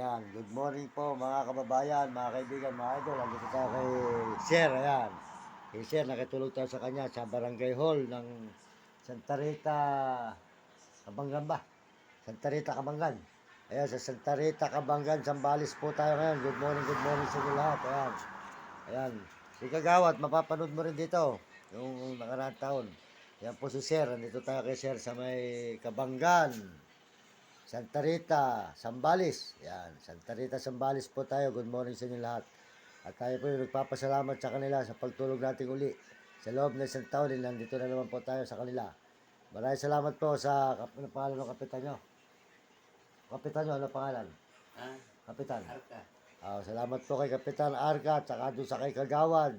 Ayan, good morning po mga kababayan, mga kaibigan, mga idol. Andito tayo kay Sir, ayan. Kay Sir, nakitulog tayo sa kanya sa Barangay Hall ng Santa Rita, Kabanggan ba? Santa Rita, Kabanggan. Ayan, sa Santa Rita, Kabanggan, Zambales po tayo ngayon. Good morning sa inyo lahat. Ayan, ayan. Si Kagawad, mapapanood mo rin dito yung nakaraang taon. Ayan po si Sir, andito tayo kay Sir sa may Kabanggan. Santa Rita, Zambales. Yan, Santa Rita, Zambales po tayo. Good morning sa inyo lahat. At tayo po yung nagpapasalamat sa kanila sa pagtulog natin uli. Sa loob ng isang taon, nandito na naman po tayo sa kanila. Maraming salamat po sa ano pangalan ng kapitan nyo? Kapitan nyo, ano pangalan? Kapitan. Arka. Salamat po kay Kapitan Arka at saka doon sa kay Kagawad.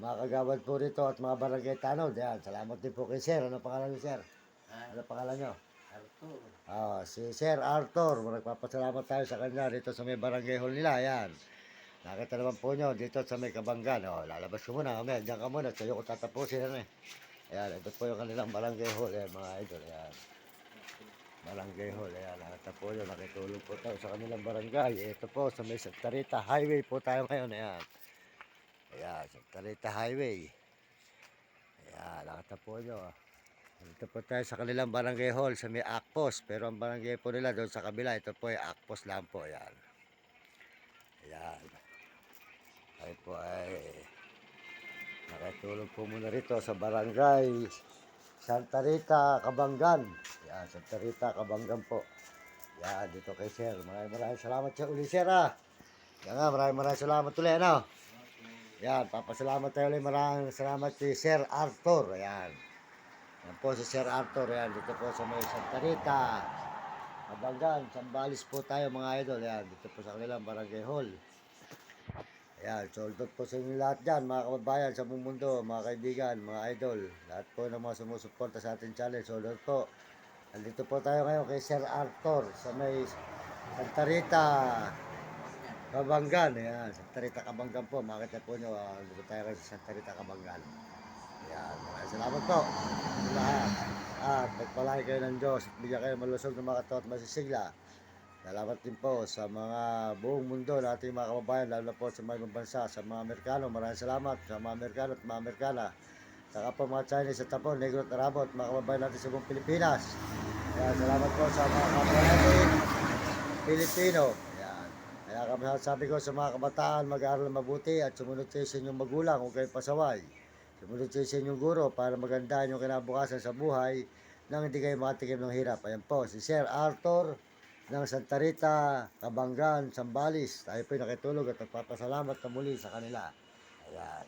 Mga Kagawad po rito at mga barangay tanod. Yan, salamat din po kay Sir. Ano pangalan nyo, Sir? Ano pangalan nyo? Arthur. Si Sir Arthur, nagpapasalamat tayo sa kanya dito sa may barangay hall nila. Ayan. Nakita naman po nyo dito sa may Kabanggan. Lalabas ko muna. Mamaya, dyan ka muna. Sa'yo ko tatapusin. Ayan, ito po yung kanilang barangay hall. Ayan, mga idol. Ayan. Barangay hall. Ayan, nakita po nyo. Nakitulog po tayo sa kanilang barangay. Ito po sa may Santa Rita Highway po tayo ngayon. Ayan. Ayan, Santa Rita Highway. Ayan, nakita po nyo. Dito po tayo sa kanilang barangay hall sa may Akpos. Pero ang barangay po nila doon sa kabila, ito po ay Akpos lang po. Ayan. Ayan. Ay po ay nakatulog po muna rito sa barangay Santa Rita, Kabanggan. Ayan, Santa Rita, Kabanggan po. Ayan, dito kay Sir. Maraming salamat sa uli, Sir. Ayan nga, maraming salamat ulit. Ano? Ayan, papasalamat tayo ulit. Maraming salamat si Sir Arthur. Ayan. Yan po si Sir Arthur, yan, dito po sa may Santa Rita, Kabanggan, Zambales po tayo mga idol, yan, dito po sa kanilang barangay hall. Ayan, soldot po sa inyo lahat dyan, mga kababayan sa buong mundo, mga kaibigan, mga idol, lahat po ng mga sumusuporta sa ating channel, soldot po. Andito po tayo ngayon kay Sir Arthur sa may Santa Rita, Kabanggan, ayan, Santa Rita, Kabanggan po, makita po nyo, dito tayo kay Santa Rita, Kabanggan. Ayan, maraming salamat po sa lahat. At pagpalain kayo ng Diyos at bigyan kayo malusog na makatawa at masisigla. Salamat din po sa mga buong mundo na ating mga kababayan, lalo na po sa mga ibang bansa, sa mga Amerikano. Maraming salamat sa mga Amerikano at mga Amerikana. Saka po mga Chinese at Tapon, Negro at Arabo at mga kababayan natin sa buong Pilipinas. Ayan, salamat po sa mga kababayan natin Pilipino. Ayan. Kaya kami sabi ko sa mga kabataan, mag-aaral mabuti at sumunod kayo sa inyong magulang, huwag kayong pasaway. Sumunod sa inyong guro para maganda yung kinabukasan sa buhay nang hindi kayo makatikim ng hirap. Ayan po, si Sir Arthur ng Santa Rita, Kabanggan, Zambales. Tayo po nakitulog at nagpapasalamat na muli sa kanila. Ayan.